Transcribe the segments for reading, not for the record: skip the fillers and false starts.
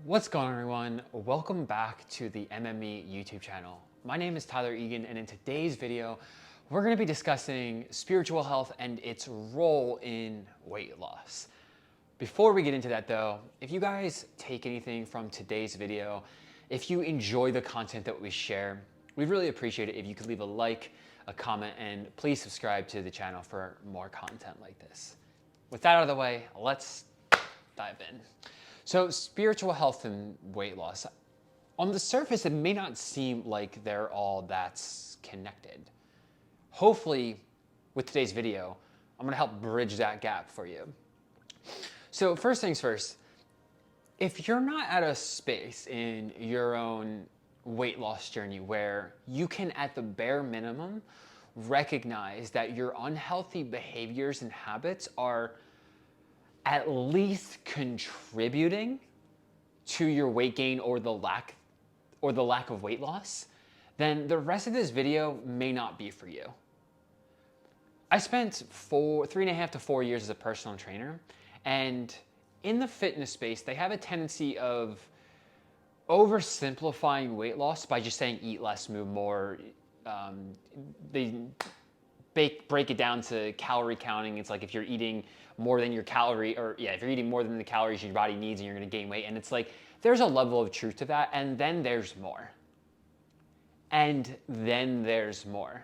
What's going on, everyone? Welcome back to the MME YouTube channel. My name is Tyler Egan, and in today's video, we're going to be discussing spiritual health and its role in weight loss. Before we get into that though, if you guys take anything from today's video, if you enjoy the content that we share, we'd really appreciate it if you could leave a like, a comment, and please subscribe to the channel for more content like this. With that out of the way, let's dive in. So spiritual health and weight loss, on the surface, it may not seem like they're all that's connected. Hopefully, with today's video, I'm gonna help bridge that gap for you. So first things first, if you're not at a space in your own weight loss journey where you can, at the bare minimum, recognize that your unhealthy behaviors and habits are at least contributing to your weight gain or the lack of weight loss, then the rest of this video may not be for you. I spent 3.5 to 4 years as a personal trainer, and in the fitness space, they have a tendency of oversimplifying weight loss by just saying eat less, move more. They break it down to calorie counting. It's like if you're eating more than your if you're eating more than the calories your body needs and you're gonna gain weight. And it's like, there's a level of truth to that, and then there's more. And then there's more.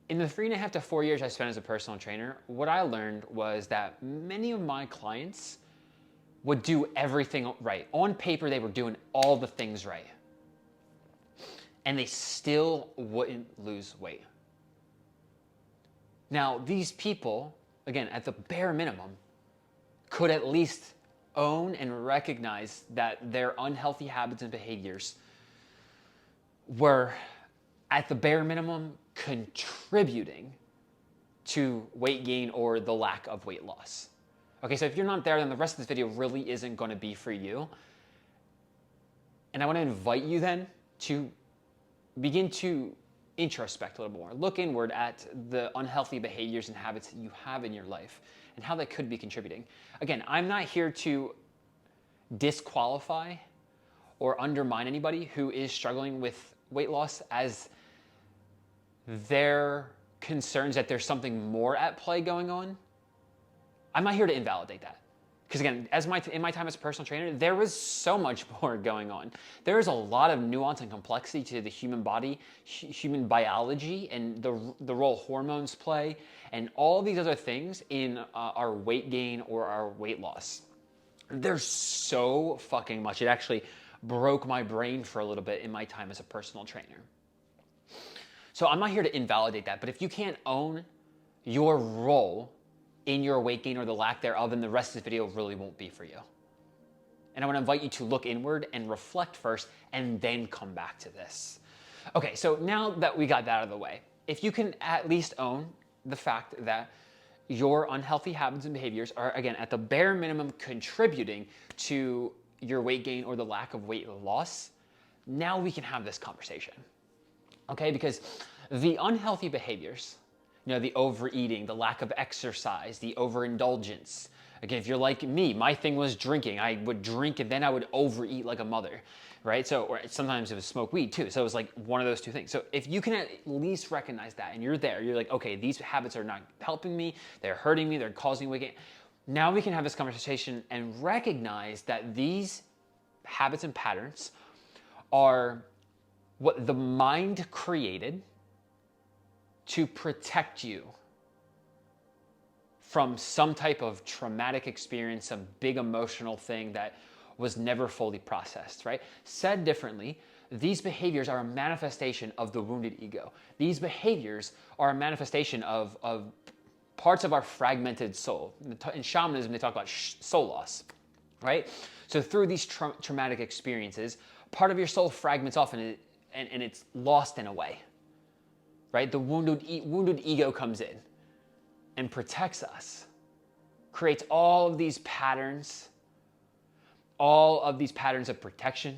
In the 3.5 to 4 years I spent as a personal trainer, what I learned was that many of my clients would do everything right. On paper, they were doing all the things right. And they still wouldn't lose weight. Now, these people, again, at the bare minimum, could at least own and recognize that their unhealthy habits and behaviors were, at the bare minimum, contributing to weight gain or the lack of weight loss. Okay, so if you're not there, then the rest of this video really isn't going to be for you. And I want to invite you then to begin to introspect a little more. Look inward at the unhealthy behaviors and habits that you have in your life and how that could be contributing. Again, I'm not here to disqualify or undermine anybody who is struggling with weight loss as their concerns that there's something more at play going on. I'm not here to invalidate that. Because again, in my time as a personal trainer, there was so much more going on. There is a lot of nuance and complexity to the human body, human biology, and the role hormones play, and all these other things in our weight gain or our weight loss. There's so fucking much. It actually broke my brain for a little bit in my time as a personal trainer. So I'm not here to invalidate that, but if you can't own your role in your weight gain or the lack thereof, then the rest of this video really won't be for you. And I want to invite you to look inward and reflect first and then come back to this. Okay, so now that we got that out of the way, if you can at least own the fact that your unhealthy habits and behaviors are, again, at the bare minimum contributing to your weight gain or the lack of weight loss, now we can have this conversation. Okay, because the unhealthy behaviors, the overeating, the lack of exercise, the overindulgence. Again, if you're like me, my thing was drinking. I would drink and then I would overeat like a mother, right? So, or sometimes it was smoke weed too. So it was like one of those two things. So if you can at least recognize that and you're there, you're like, okay, these habits are not helping me. They're hurting me. They're causing weight gain. Now we can have this conversation and recognize that these habits and patterns are what the mind created to protect you from some type of traumatic experience, some big emotional thing that was never fully processed, right? Said differently, these behaviors are a manifestation of the wounded ego. These behaviors are a manifestation of parts of our fragmented soul. In shamanism, they talk about soul loss, right? So through these traumatic experiences, part of your soul fragments off and it's lost in a way. Right? The wounded ego comes in and protects us, creates all of these patterns of protection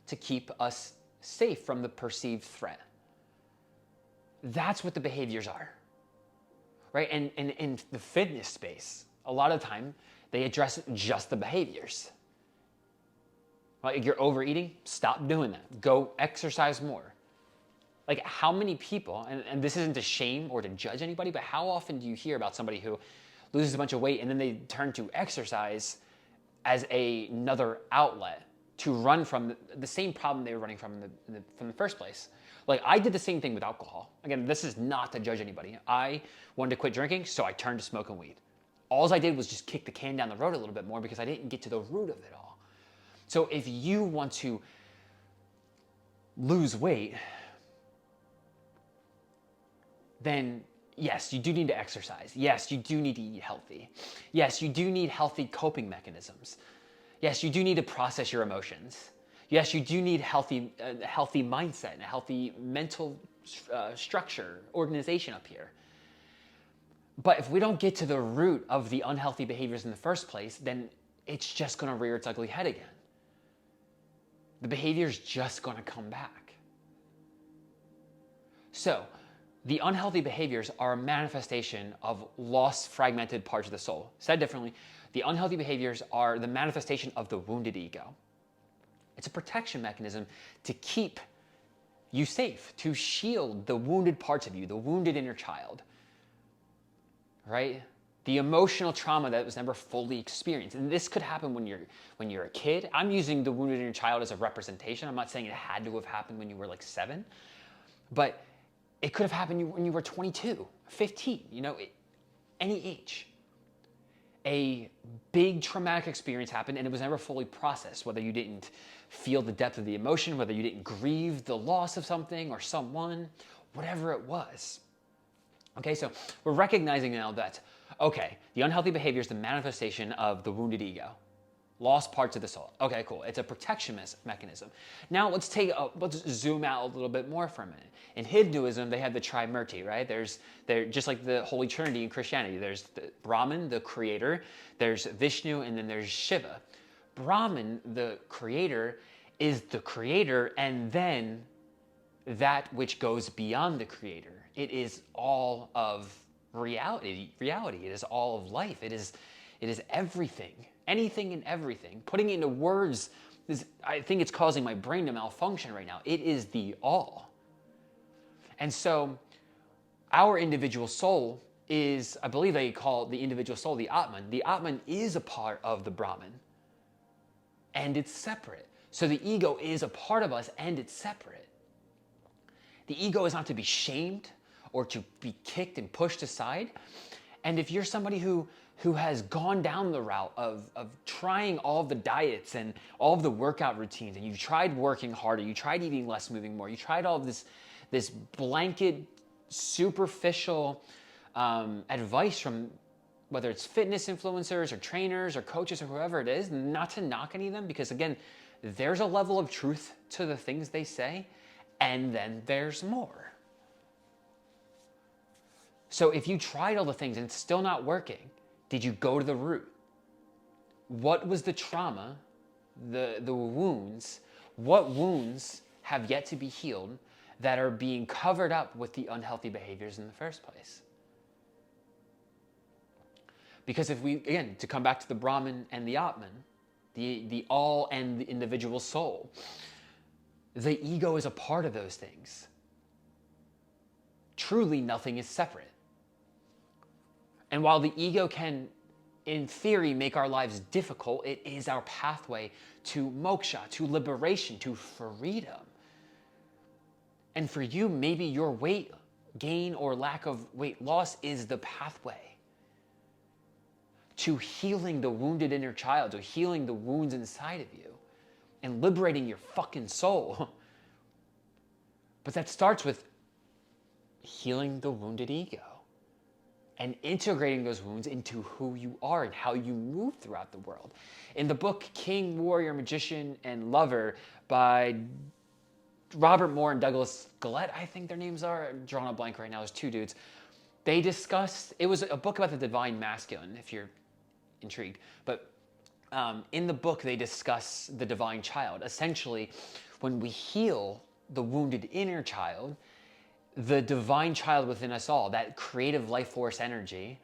to keep us safe from the perceived threat. That's what the behaviors are, right? And in the fitness space, a lot of time they address just the behaviors. Like you're overeating, stop doing that. Go exercise more. Like how many people, and this isn't to shame or to judge anybody, but how often do you hear about somebody who loses a bunch of weight and then they turn to exercise as another outlet to run from the same problem they were running from from the first place? Like I did the same thing with alcohol. Again, this is not to judge anybody. I wanted to quit drinking, so I turned to smoking weed. All I did was just kick the can down the road a little bit more because I didn't get to the root of it all. So if you want to lose weight, then yes, you do need to exercise. Yes, you do need to eat healthy. Yes, you do need healthy coping mechanisms. Yes, you do need to process your emotions. Yes, you do need a healthy mindset and a healthy mental structure, organization up here. But if we don't get to the root of the unhealthy behaviors in the first place, then it's just going to rear its ugly head again. The behavior's just going to come back. So, the unhealthy behaviors are a manifestation of lost, fragmented parts of the soul. Said differently, the unhealthy behaviors are the manifestation of the wounded ego. It's a protection mechanism to keep you safe, to shield the wounded parts of you, the wounded inner child, right? The emotional trauma that was never fully experienced. And this could happen when you're a kid. I'm using the wounded inner child as a representation. I'm not saying it had to have happened when you were like 7, but it could have happened when you were 22, 15, any age. A big traumatic experience happened and it was never fully processed, whether you didn't feel the depth of the emotion, whether you didn't grieve the loss of something or someone, whatever it was. Okay, so we're recognizing now that, okay, the unhealthy behavior is the manifestation of the wounded ego. Lost parts of the soul. Okay, cool. It's a protection mechanism. Now let's zoom out a little bit more for a minute. In Hinduism, they have the Trimurti, right? They're just like the Holy Trinity in Christianity. There's the Brahman, the creator. There's Vishnu, and then there's Shiva. Brahman, the creator, is the creator, and then that which goes beyond the creator. It is all of reality. It is all of life. It is everything. Anything and everything. Putting it into words, I think it's causing my brain to malfunction right now. It is the all. And so our individual soul is, I believe they call the individual soul the Atman. The Atman is a part of the Brahman, and it's separate. So the ego is a part of us, and it's separate. The ego is not to be shamed or to be kicked and pushed aside. And if you're somebody who has gone down the route of trying all of the diets and all of the workout routines, and you've tried working harder, you tried eating less, moving more, you tried all of this blanket, superficial advice from whether it's fitness influencers or trainers or coaches or whoever it is, not to knock any of them, because again, there's a level of truth to the things they say, and then there's more. So if you tried all the things and it's still not working, did you go to the root? What was the trauma, the wounds? What wounds have yet to be healed that are being covered up with the unhealthy behaviors in the first place? Because if we, again, to come back to the Brahman and the Atman, the all and the individual soul, the ego is a part of those things. Truly, nothing is separate. And while the ego can, in theory, make our lives difficult, it is our pathway to moksha, to liberation, to freedom. And for you, maybe your weight gain or lack of weight loss is the pathway to healing the wounded inner child, to healing the wounds inside of you, and liberating your fucking soul. But that starts with healing the wounded ego and integrating those wounds into who you are and how you move throughout the world. In the book King, Warrior, Magician, and Lover by Robert Moore and Douglas Gillette, I think their names are, I'm drawing a blank right now, there's two dudes. They discussed, it was a book about the divine masculine, if you're intrigued, but in the book they discuss the divine child. Essentially, when we heal the wounded inner child, the divine child within us all, that creative life force energy,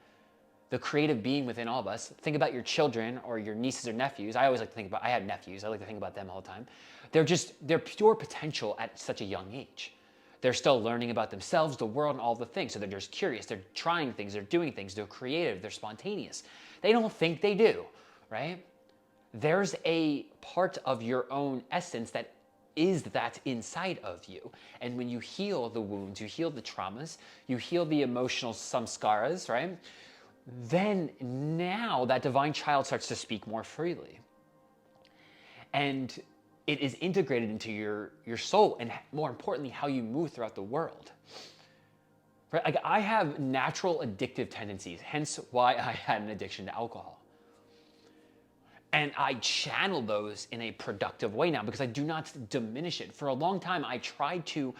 the creative being within all of us. Think about your children or your nieces or nephews. I always like to think about, I have nephews. I like to think about them all the time. They're pure potential at such a young age. They're still learning about themselves, the world, and all the things. So they're just curious. They're trying things. They're doing things. They're creative. They're spontaneous. They don't think they do, right? There's a part of your own essence that is that inside of you. And when you heal the wounds, you heal the traumas, you heal the emotional samskaras, right? Then now that divine child starts to speak more freely. And it is integrated into your soul and, more importantly, how you move throughout the world. Right? Like, I have natural addictive tendencies, hence why I had an addiction to alcohol. And I channel those in a productive way now because I do not diminish it. For a long time, I tried to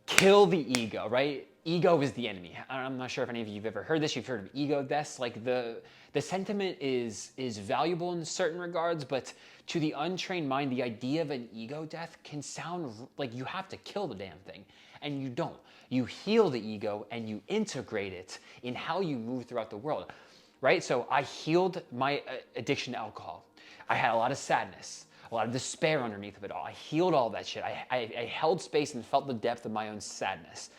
kill the ego, right? Ego is the enemy. I'm not sure if any of you have ever heard this. You've heard of ego deaths. Like, the sentiment is valuable in certain regards, but to the untrained mind, the idea of an ego death can sound like you have to kill the damn thing. And you don't. You heal the ego and you integrate it in how you move throughout the world. Right? So I healed my addiction to alcohol. I had a lot of sadness, a lot of despair underneath of it all. I healed all that shit. I held space and felt the depth of my own sadness.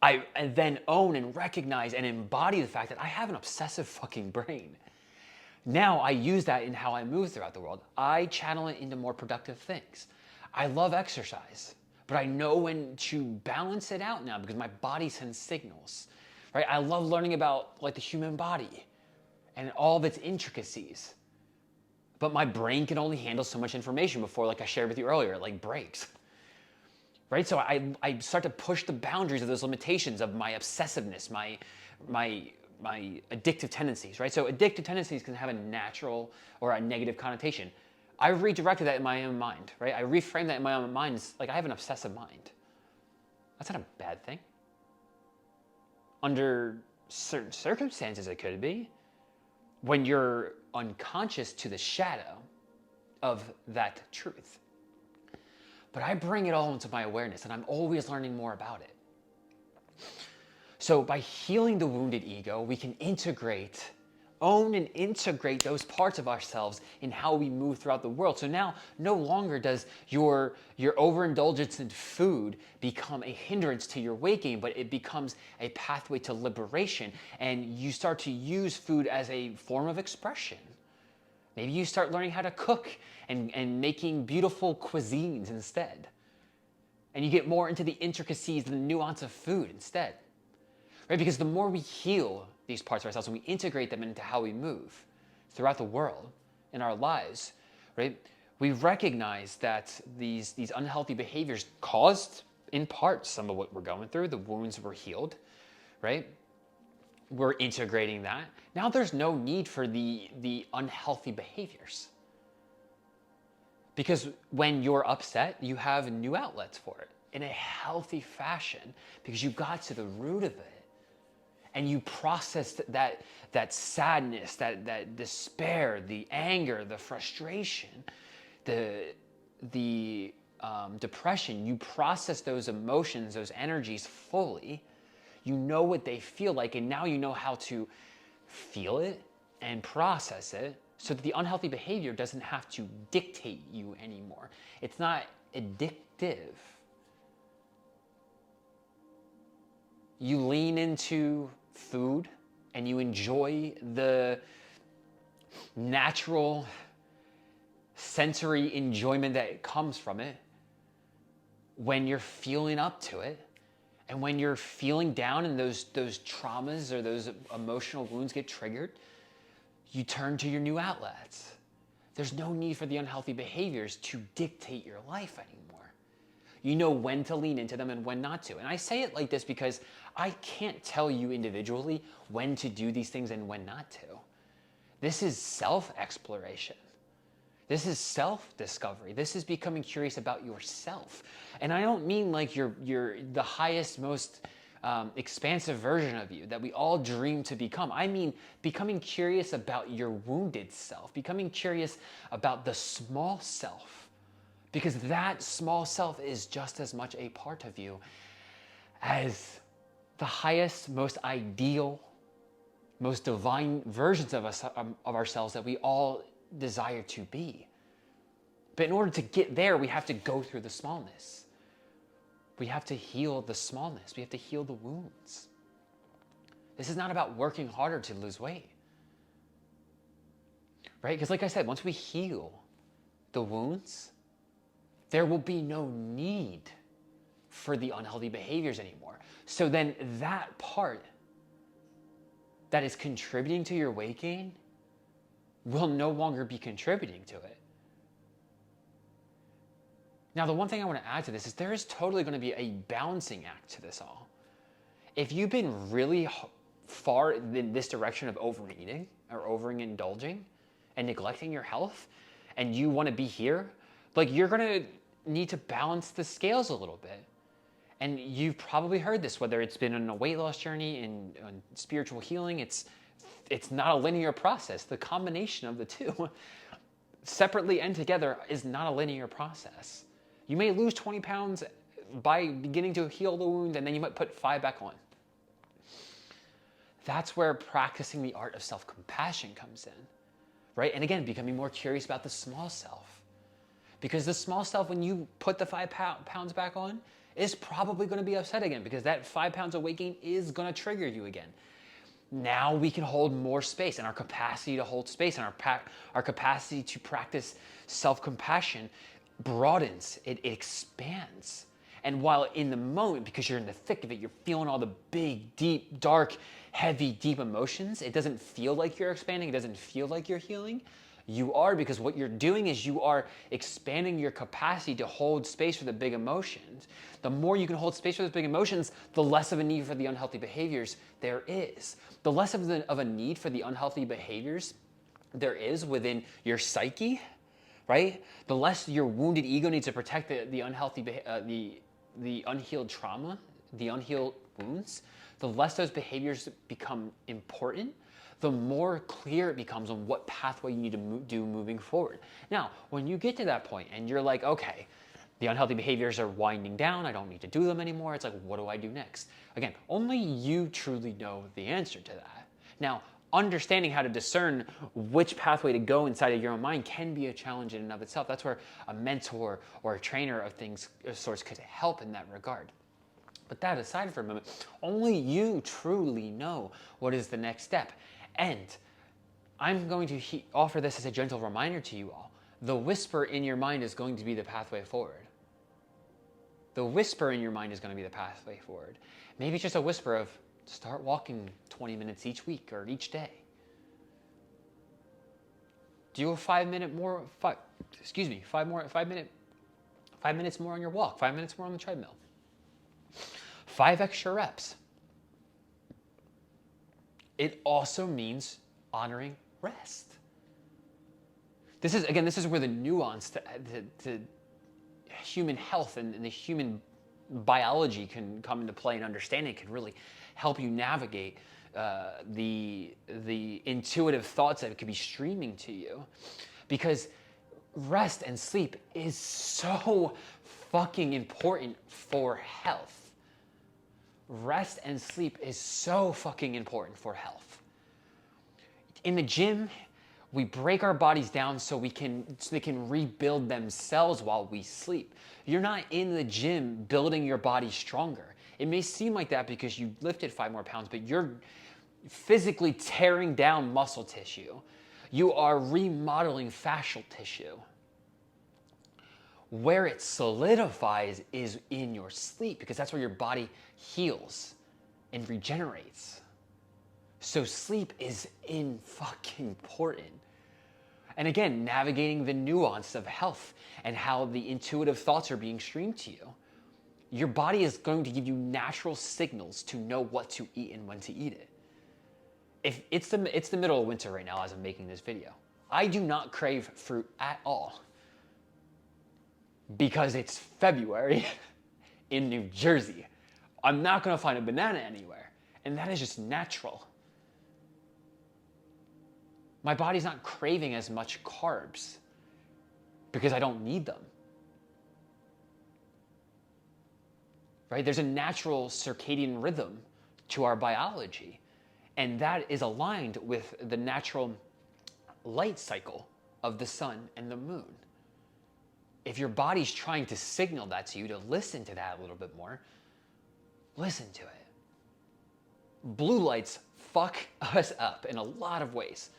I then own and recognize and embody the fact that I have an obsessive fucking brain. Now I use that in how I move throughout the world. I channel it into more productive things. I love exercise, but I know when to balance it out now because my body sends signals. Right? I love learning about like the human body and all of its intricacies. But my brain can only handle so much information before, like I shared with you earlier, it like breaks. Right? So I start to push the boundaries of those limitations of my obsessiveness, my addictive tendencies, right? So addictive tendencies can have a natural or a negative connotation. I redirected that in my own mind, right? I reframed that in my own mind. It's like I have an obsessive mind. That's not a bad thing. Under certain circumstances, it could be. When you're unconscious to the shadow of that truth. But I bring it all into my awareness, and I'm always learning more about it. So by healing the wounded ego, we can own and integrate those parts of ourselves in how we move throughout the world. So now, no longer does your overindulgence in food become a hindrance to your weight gain, but it becomes a pathway to liberation, and you start to use food as a form of expression. Maybe you start learning how to cook and making beautiful cuisines instead. And you get more into the intricacies and the nuance of food instead. Right? Because the more we heal these parts of ourselves and we integrate them into how we move throughout the world in our lives, right? We recognize that these unhealthy behaviors caused, in part, some of what we're going through. The wounds were healed, right? We're integrating that. Now there's no need for the unhealthy behaviors. Because when you're upset, you have new outlets for it in a healthy fashion because you got to the root of it. And you processed that sadness, that despair, the anger, the frustration, the depression. You process those emotions, those energies fully. You know what they feel like, and now you know how to feel it and process it so that the unhealthy behavior doesn't have to dictate you anymore. It's not addictive. You lean into food and you enjoy the natural sensory enjoyment that comes from it when you're feeling up to it. And when you're feeling down and those traumas or those emotional wounds get triggered, you turn to your new outlets. There's no need for the unhealthy behaviors to dictate your life anymore. You know when to lean into them and when not to. And I say it like this because I can't tell you individually when to do these things and when not to. This is self-exploration. This is self-discovery. This is becoming curious about yourself. And I don't mean like you're the highest, most expansive version of you that we all dream to become. I mean becoming curious about your wounded self, becoming curious about the small self. Because that small self is just as much a part of you as the highest, most ideal, most divine versions of us, of ourselves that we all desire to be. But in order to get there, we have to go through the smallness. We have to heal the smallness. We have to heal the wounds. This is not about working harder to lose weight. Right? Because like I said, once we heal the wounds, there will be no need for the unhealthy behaviors anymore. So then that part that is contributing to your weight gain will no longer be contributing to it. Now, the one thing I want to add to this is there is totally going to be a balancing act to this all. If you've been really far in this direction of overeating or overindulging and neglecting your health, and you want to be here, like, you're going to need to balance the scales a little bit. And you've probably heard this, whether it's been on a weight loss journey, in spiritual healing, it's not a linear process. The combination of the two, separately and together, is not a linear process. You may lose 20 pounds by beginning to heal the wound, and then you might put 5 back on. That's where practicing the art of self-compassion comes in, right? And again, becoming more curious about the small self. Because the small self, when you put the 5 pounds back on, is probably going to be upset again, because that 5 pounds of weight gain is going to trigger you again. Now we can hold more space, and our capacity to hold space and our capacity to practice self-compassion broadens, it expands. And while in the moment, because you're in the thick of it, you're feeling all the big, deep, dark, heavy, deep emotions, it doesn't feel like you're expanding, it doesn't feel like you're healing. You are, because what you're doing is you are expanding your capacity to hold space for the big emotions. The more you can hold space for those big emotions, the less of a need for the unhealthy behaviors there is. The less of a need for the unhealthy behaviors there is within your psyche, right? The less your wounded ego needs to protect the unhealthy, the unhealed trauma, the unhealed wounds, the less those behaviors become important, the more clear it becomes on what pathway you need to do moving forward. Now, when you get to that point and you're like, okay, the unhealthy behaviors are winding down, I don't need to do them anymore, it's like, what do I do next? Again, only you truly know the answer to that. Now, understanding how to discern which pathway to go inside of your own mind can be a challenge in and of itself. That's where a mentor or a trainer of sorts could help in that regard. But that aside for a moment, only you truly know what is the next step. And I'm going to offer this as a gentle reminder to you all. The whisper in your mind is going to be the pathway forward. The whisper in your mind is going to be the pathway forward. Maybe it's just a whisper of, start walking 20 minutes each week or each day. Do a 5 minutes more on your walk, 5 minutes more on the treadmill. 5 extra reps. It also means honoring rest. This is where the nuance to human health and the human biology can come into play, and understanding can really help you navigate the intuitive thoughts that could be streaming to you. Because rest and sleep is so fucking important for health. Rest and sleep is so fucking important for health. In the gym, we break our bodies down so they can rebuild themselves while we sleep. You're not in the gym building your body stronger. It may seem like that because you lifted 5 more pounds, but you're physically tearing down muscle tissue. You are remodeling fascial tissue. Where it solidifies is in your sleep, because that's where your body heals and regenerates. So sleep is fucking important. And again, navigating the nuance of health and how the intuitive thoughts are being streamed to you. Your body is going to give you natural signals to know what to eat and when to eat it. If it's the middle of winter right now as I'm making this video. I do not crave fruit at all, because it's February in New Jersey. I'm not going to find a banana anywhere, and that is just natural. My body's not craving as much carbs because I don't need them. Right? There's a natural circadian rhythm to our biology. And that is aligned with the natural light cycle of the sun and the moon. If your body's trying to signal that to you, to listen to that a little bit more, listen to it. Blue lights fuck us up in a lot of ways.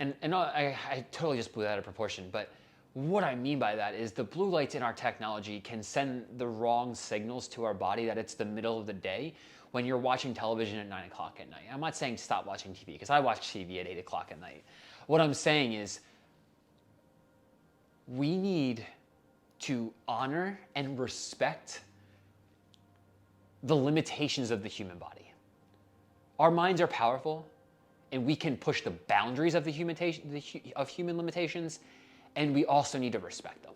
And I totally just blew that out of proportion, but what I mean by that is the blue lights in our technology can send the wrong signals to our body that it's the middle of the day when you're watching television at 9 o'clock at night. I'm not saying stop watching TV, because I watch TV at 8 o'clock at night. What I'm saying is we need to honor and respect the limitations of the human body. Our minds are powerful, and we can push the boundaries of human limitations, and we also need to respect them.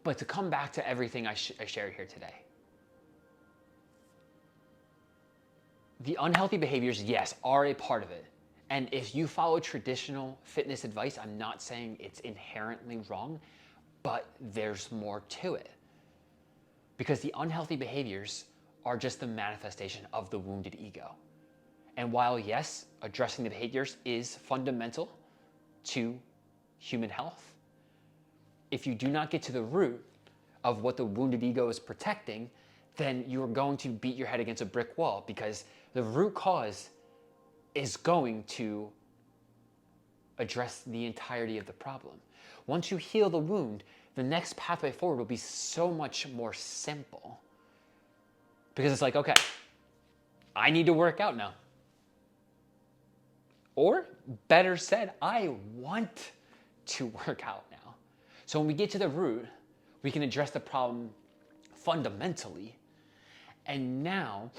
But to come back to everything I shared here today, the unhealthy behaviors, yes, are a part of it. And if you follow traditional fitness advice, I'm not saying it's inherently wrong, but there's more to it. Because the unhealthy behaviors are just the manifestation of the wounded ego. And while, yes, addressing the behaviors is fundamental to human health, if you do not get to the root of what the wounded ego is protecting, then you're going to beat your head against a brick wall, because the root cause is going to address the entirety of the problem. Once you heal the wound, the next pathway forward will be so much more simple. Because it's like, okay, I need to work out now. Or better said, I want to work out now. So when we get to the root, we can address the problem fundamentally. And now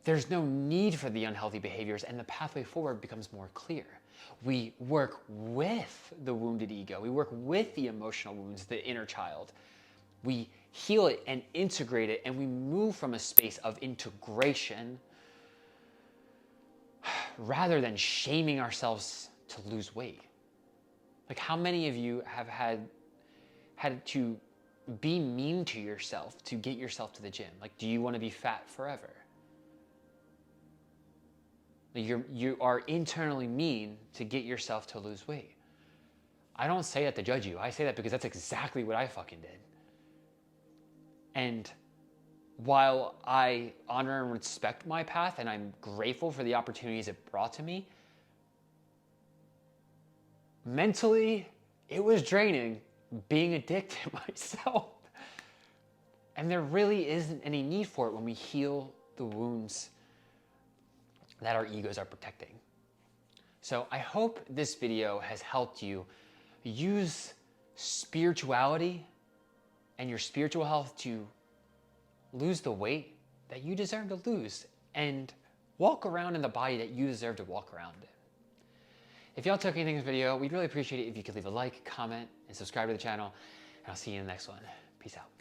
there's no need for the unhealthy behaviors, and the pathway forward becomes more clear. We work with the wounded ego. We work with the emotional wounds, the inner child. We heal it and integrate it, and we move from a space of integration rather than shaming ourselves to lose weight. Like, how many of you have had to be mean to yourself to get yourself to the gym? Like, do you want to be fat forever? You are internally mean to get yourself to lose weight. I don't say that to judge you. I say that because that's exactly what I fucking did. And while I honor and respect my path, and I'm grateful for the opportunities it brought to me, mentally, it was draining being addicted myself. And there really isn't any need for it when we heal the wounds that our egos are protecting. So I hope this video has helped you use spirituality and your spiritual health to lose the weight that you deserve to lose and walk around in the body that you deserve to walk around in. If y'all took anything from this video, we'd really appreciate it if you could leave a like, comment, and subscribe to the channel. And I'll see you in the next one. Peace out.